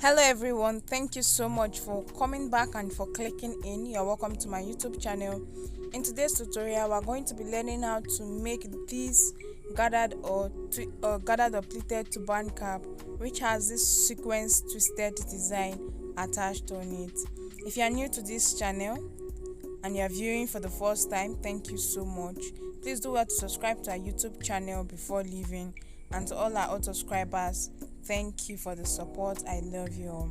Hello everyone, thank you so much for coming back and for clicking in. You're welcome to my YouTube channel. In today's tutorial, we're going to be learning how to make this gathered or pleated turban cap, which has this sequence twisted design attached on it. If you are new to this channel and you are viewing for the first time, thank you so much. Please do well to subscribe to our YouTube channel before leaving, and to all our old subscribers, thank you for the support. I love you all.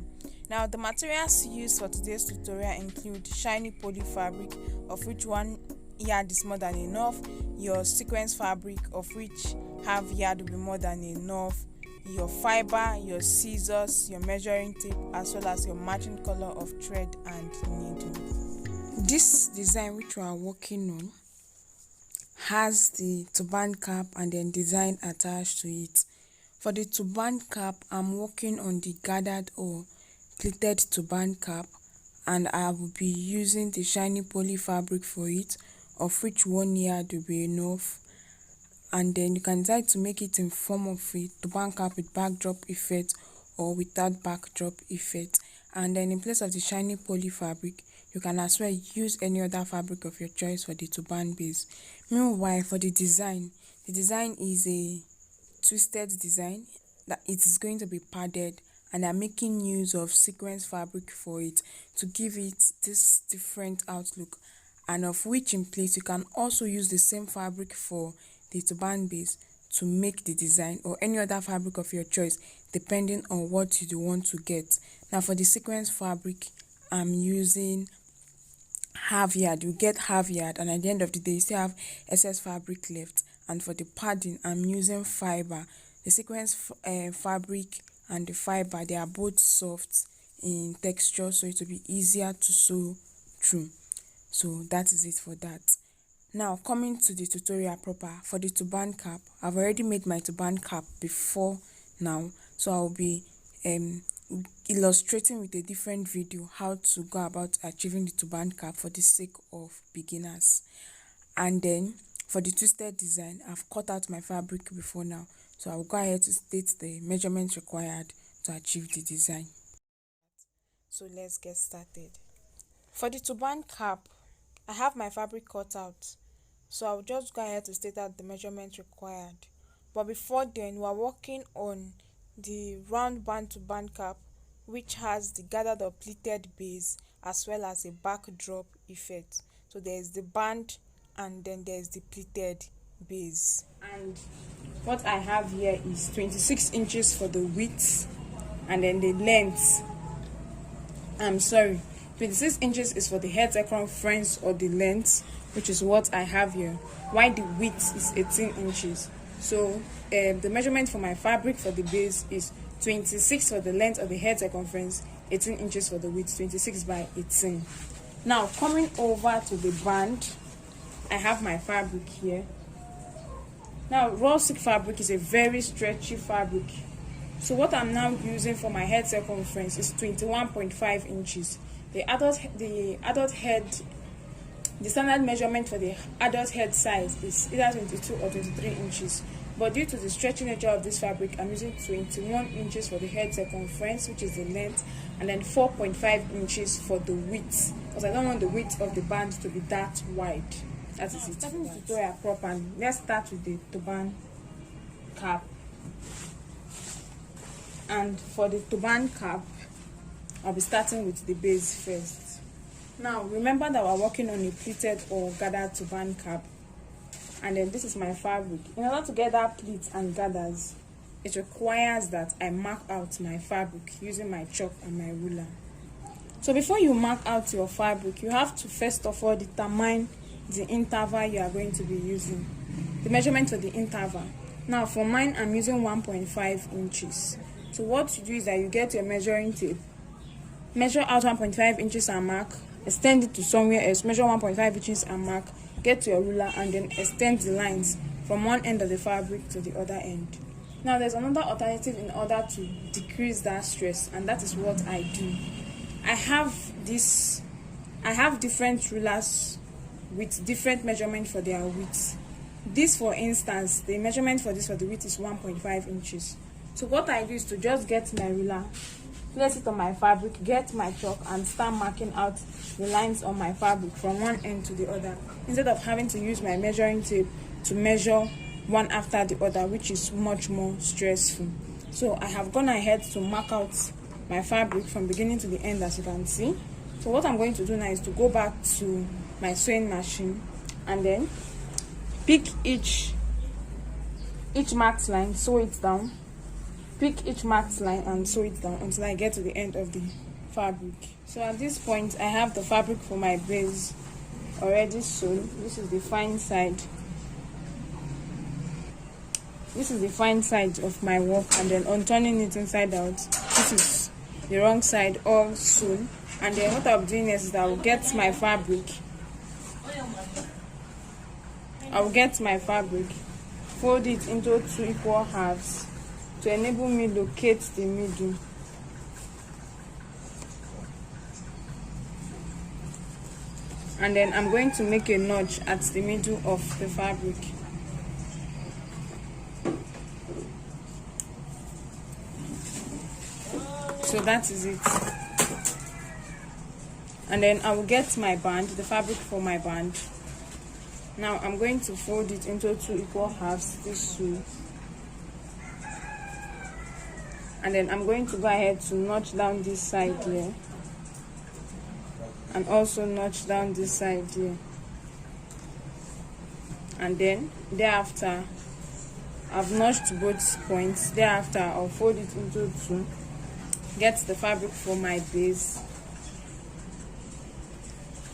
Now, the materials used for today's tutorial include shiny poly fabric, of which 1 yard is more than enough, your sequence fabric, of which half yard will be more than enough, your fiber, your scissors, your measuring tape, as well as your matching color of thread and needle. This design which we are working on has the turban cap and then design attached to it. For the turban cap, I'm working on the gathered or pleated turban cap, and I will be using the shiny poly fabric for it, of which 1 yard will be enough. And then you can decide to make it in form of a turban cap with backdrop effect or without backdrop effect. And then in place of the shiny poly fabric, you can as well use any other fabric of your choice for the turban base. Meanwhile, for the design is a twisted design that it is going to be padded, and I'm making use of sequence fabric for it to give it this different outlook, and of which in place you can also use the same fabric for the turban base to make the design, or any other fabric of your choice depending on what you do want to get. Now, for the sequence fabric, I'm using half yard. You get half yard, and at the end of the day you still have excess fabric left. And for the padding, I'm using fiber. The sequence fabric and the fiber, they are both soft in texture, so it will be easier to sew through. So that is it for that. Now, coming to the tutorial proper. For the turban cap, I've already made my turban cap before now, so I'll be illustrating with a different video how to go about achieving the turban cap for the sake of beginners. And then for the twisted design, I've cut out my fabric before now, so I'll go ahead to state the measurements required to achieve the design. So let's get started. For the turban cap, I have my fabric cut out, so I'll just go ahead to state out the measurements required. But before then, we're working on the round band turban cap, which has the gathered or pleated base as well as a backdrop effect. So there's the band and then there's the pleated base. And what I have here is 26 inches for the width, and then the length, 26 inches is for the head circumference or the length, which is what I have here, while the width is 18 inches. So the measurement for my fabric for the base is 26 for the length of the head circumference, 18 inches for the width, 26 by 18. Now, coming over to the band, I have my fabric here. Now, raw silk fabric is a very stretchy fabric, so what I'm now using for my head circumference is 21.5 inches. The standard measurement for the adult head size is either 22 or 23 inches. But due to the stretchy nature of this fabric, I'm using 21 inches for the head circumference, which is the length, and then 4.5 inches for the width, because I don't want the width of the band to be that wide. That is it. Starting the tutorial proper, let's start with the turban cap. And for the turban cap, I'll be starting with the base first. Now, remember that we're working on a pleated or gathered turban cap, and then this is my fabric. In order to get that pleats and gathers, it requires that I mark out my fabric using my chalk and my ruler. So before you mark out your fabric, you have to first of all determine the interval you are going to be using, the measurement for the interval. Now, for mine, I'm using 1.5 inches. So what you do is that you get your measuring tape, measure out 1.5 inches and mark, extend it to somewhere else, measure 1.5 inches and mark, get to your ruler, and then extend the lines from one end of the fabric to the other end. Now, there's another alternative in order to decrease that stress, and that is what I do. I have different rulers with different measurement for their width. This, for instance, the measurement for this for the width is 1.5 inches. So what I do is to just get my ruler, place it on my fabric, get my chalk and start marking out the lines on my fabric from one end to the other, instead of having to use my measuring tape to measure one after the other, which is much more stressful. So I have gone ahead to mark out my fabric from beginning to the end, as you can see. So what I'm going to do now is to go back to my sewing machine and then pick each marked line, sew it down, pick each marked line and sew it down until I get to the end of the fabric. So at this point I have the fabric for my base already sewn. This is the fine side. This is the fine side of my work, and then on turning it inside out, this is the wrong side all sewn. And then what I'll be doing is that I will get my fabric, fold it into 2 equal halves to enable me locate the middle. And then I'm going to make a notch at the middle of the fabric. So that is it. And then I will get my band, the fabric for my band. Now I'm going to fold it into 2 equal halves this way. And then I'm going to go ahead to notch down this side here. And also notch down this side here. And then thereafter, I've notched both points. Thereafter, I'll fold it into 2. Get the fabric for my base.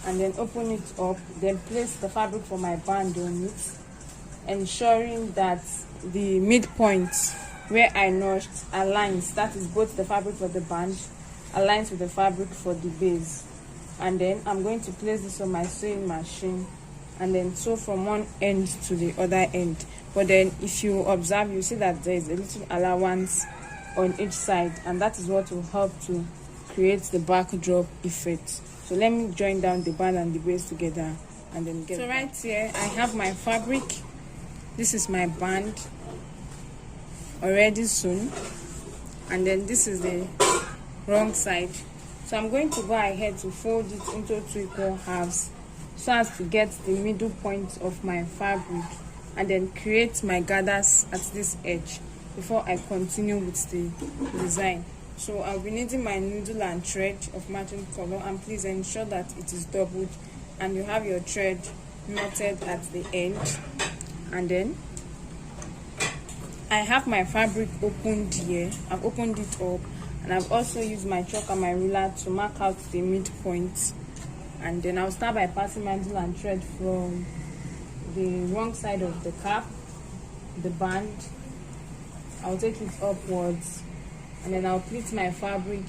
And then open it up, then place the fabric for my band on it, ensuring that the midpoint where I notched aligns, that is both the fabric for the band aligns with the fabric for the base. And then I'm going to place this on my sewing machine and then sew from one end to the other end. But then if you observe, you see that there is a little allowance on each side, and that is what will help to create the backdrop effect. So let me join down the band and the base together and then get. So right here I have my fabric. This is my band already sewn, and then this is the wrong side. So I'm going to go ahead to fold it into 2 equal halves so as to get the middle point of my fabric, and then create my gathers at this edge before I continue with the design. So I'll be needing my needle and thread of matching color, and please ensure that it is doubled and you have your thread knotted at the end. And then I have my fabric opened here. I've opened it up, and I've also used my chalk and my ruler to mark out the midpoint. And then I'll start by passing my needle and thread from the wrong side of the cap, the band. I'll take it upwards, and then I'll pleat my fabric,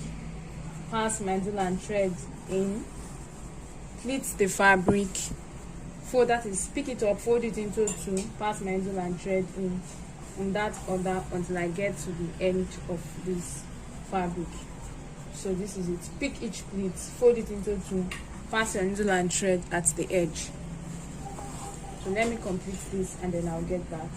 pass my needle and thread in, pleat the fabric, fold, that is, pick it up, fold it into 2, pass my needle and thread in that order until I get to the end of this fabric. So this is it. Pick each pleat, fold it into 2, pass your needle and thread at the edge. So let me complete this and then I'll get back.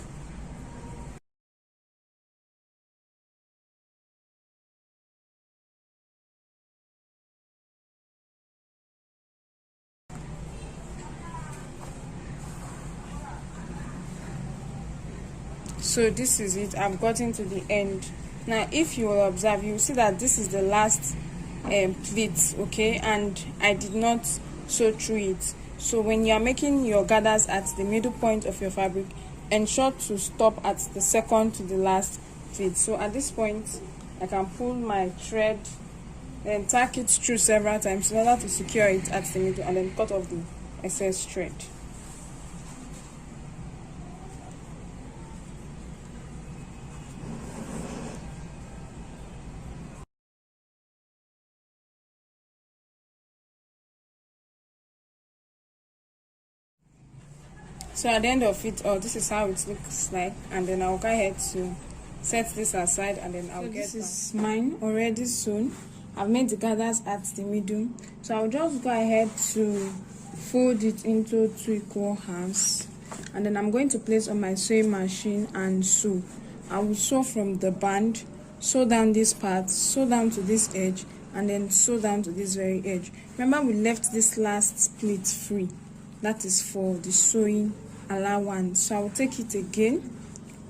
So this is it. I've gotten to the end. Now if you will observe, you will see that this is the last pleat, okay, and I did not sew through it. So when you are making your gathers at the middle point of your fabric, ensure to stop at the second to the last pleat. So at this point I can pull my thread and tack it through several times in order to secure it at the middle, and then cut off the excess thread. So at the end of it all, this is how it looks like, and then I'll go ahead to set this aside, and then I'll get this is mine already sewn. I've made the gathers at the middle, so I'll just go ahead to fold it into 2 equal halves, and then I'm going to place on my sewing machine and sew. I will sew from the band sew down this part, sew down to this edge, and then sew down to this very edge. Remember, we left this last pleat free, that is for the sewing allowance. So I will take it again,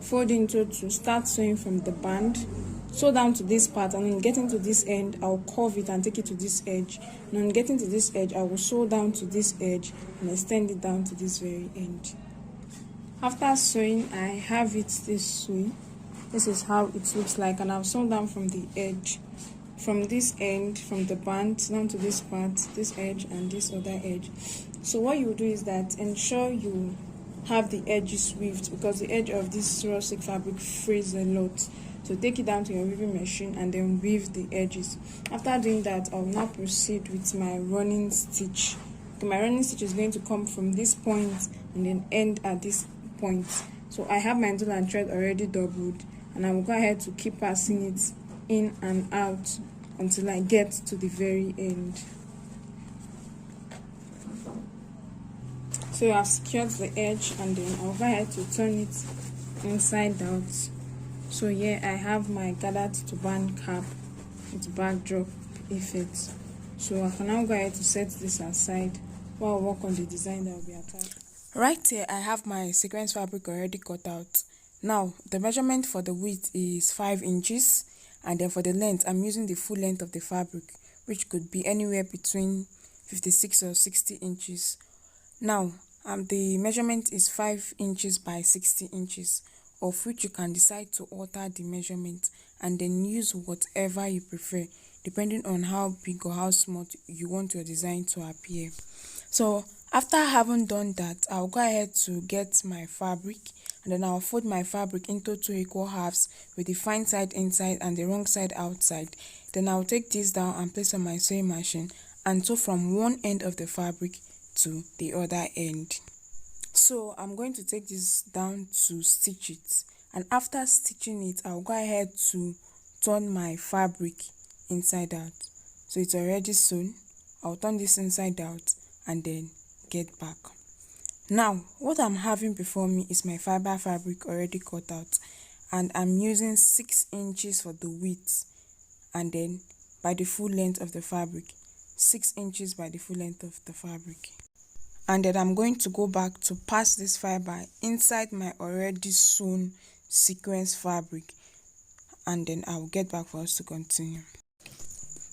fold into two, start sewing from the band, sew down to this part, and then getting to this end, I'll curve it and take it to this edge. And on getting to this edge, I will sew down to this edge and extend it down to this very end. After sewing, I have it this way. This is how it looks like, and I've sewn down from the edge, from this end, from the band down to this part, this edge and this other edge. So what you do is that ensure you have the edges weaved, because the edge of this raw silk fabric frays a lot. So take it down to your weaving machine and then weave the edges. After doing that, I will now proceed with my running stitch. Okay, my running stitch is going to come from this point and then end at this point. So I have my needle and thread already doubled, and I will go ahead to keep passing it in and out until I get to the very end. So I've secured the edge, and then I'll go ahead to turn it inside out. So here I have my gathered turban cap with backdrop effect. So I can now go ahead to set this aside while I work on the design that will be attached. Right here I have my sequence fabric already cut out. Now the measurement for the width is 5 inches, and then for the length I'm using the full length of the fabric, which could be anywhere between 56 or 60 inches. Now the measurement is 5 inches by 60 inches, of which you can decide to alter the measurement and then use whatever you prefer depending on how big or how small you want your design to appear. So after having done that, I'll go ahead to get my fabric, and then I'll fold my fabric into 2 equal halves with the fine side inside and the wrong side outside. Then I'll take this down and place on my sewing machine and sew from one end of the fabric to the other end. So I'm going to take this down to stitch it, and after stitching it, I'll go ahead to turn my fabric inside out. So it's already sewn. I'll turn this inside out and then get back. Now what I'm having before me is my fiber fabric already cut out, and I'm using 6 inches for the width, and then by the full length of the fabric, 6 inches by the full length of the fabric. And then I'm going to go back to pass this fiber inside my already sewn sequence fabric, and then I'll get back for us to continue.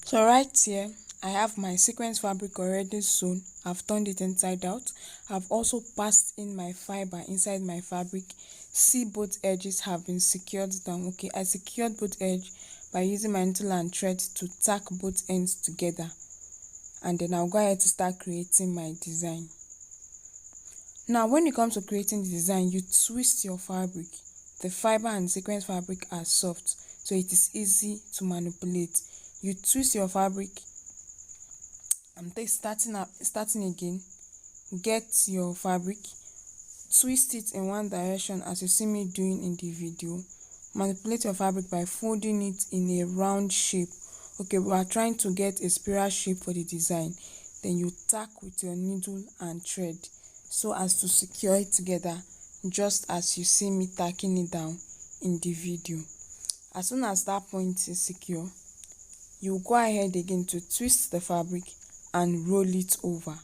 So right here I have my sequence fabric already sewn. I've turned it inside out. I've also passed in my fiber inside my fabric. See, both edges have been secured down. Okay, I secured both edges by using my needle and thread to tack both ends together, and then I'll go ahead to start creating my design. Now when it comes to creating the design, you twist your fabric. The fiber and sequence fabric are soft, so it is easy to manipulate. You twist your fabric. I'm starting again. Get your fabric, twist it in one direction as you see me doing in the video. Manipulate your fabric by folding it in a round shape. Okay, we are trying to get a spiral shape for the design. Then you tack with your needle and thread so as to secure it together, just as you see me tacking it down in the video. As soon as that point is secure, you go ahead again to twist the fabric and roll it over.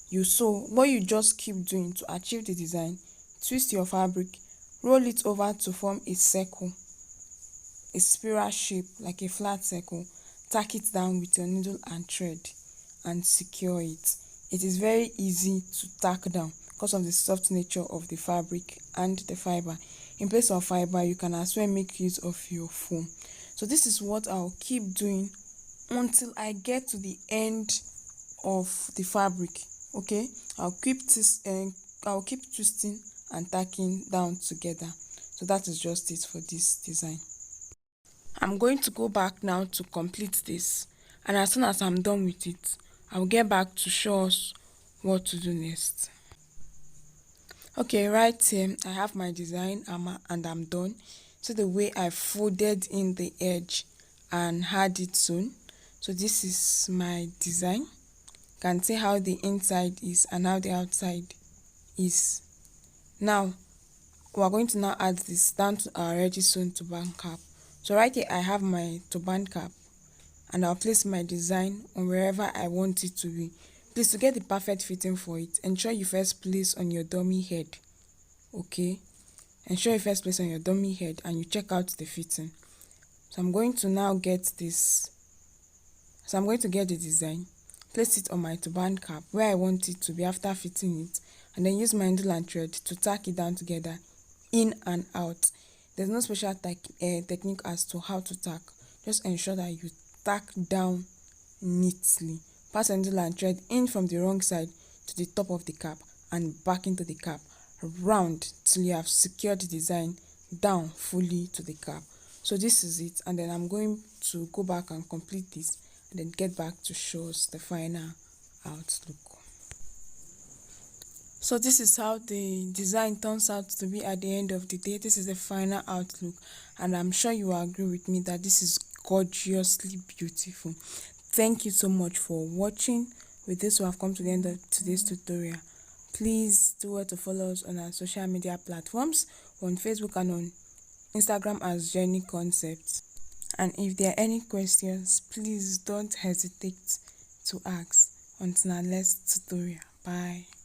You sew what you just keep doing to achieve the design. Twist your fabric, roll it over to form a circle, a spiral shape like a flat circle. Tack it down with your needle and thread and secure it. It is very easy to tack down because of the soft nature of the fabric and the fiber. In place of fiber, you can as well make use of your foam. So this is what I'll keep doing until I get to the end of the fabric. Okay, I'll keep twisting and tacking down together. So that is just it for this design. I'm going to go back now to complete this, and as soon as I'm done with it, I'll get back to show us what to do next. Okay, right here I have my design and I'm done. So the way I folded in the edge and had it sewn. So this is my design. You can see how the inside is and how the outside is. Now we are going to now add this down to our already sewn turban cap. So right here I have my turban cap, and I'll place my design on wherever I want it to be. Please, to get the perfect fitting for it, ensure you first place on your dummy head. Okay, ensure you first place on your dummy head and you check out the fitting. So I'm going to now get this. So I'm going to get the design, place it on my turban cap where I want it to be after fitting it, and then use my needle and thread to tack it down together, in and out. There's no special technique as to how to tack. Just ensure that you tack down neatly. Pass your needle and thread in from the wrong side to the top of the cap and back into the cap, round till you have secured the design down fully to the cap. So this is it, and then I'm going to go back and complete this and then get back to show us the final outlook. So this is how the design turns out to be at the end of the day. This is the final outlook, and I'm sure you will agree with me that this is gorgeously beautiful. Thank you so much for watching. With this, we have come to the end of today's tutorial. Please do well to follow us on our social media platforms, on Facebook and on Instagram as Journey Concepts. And if there are any questions, please don't hesitate to ask. Until our next tutorial. Bye.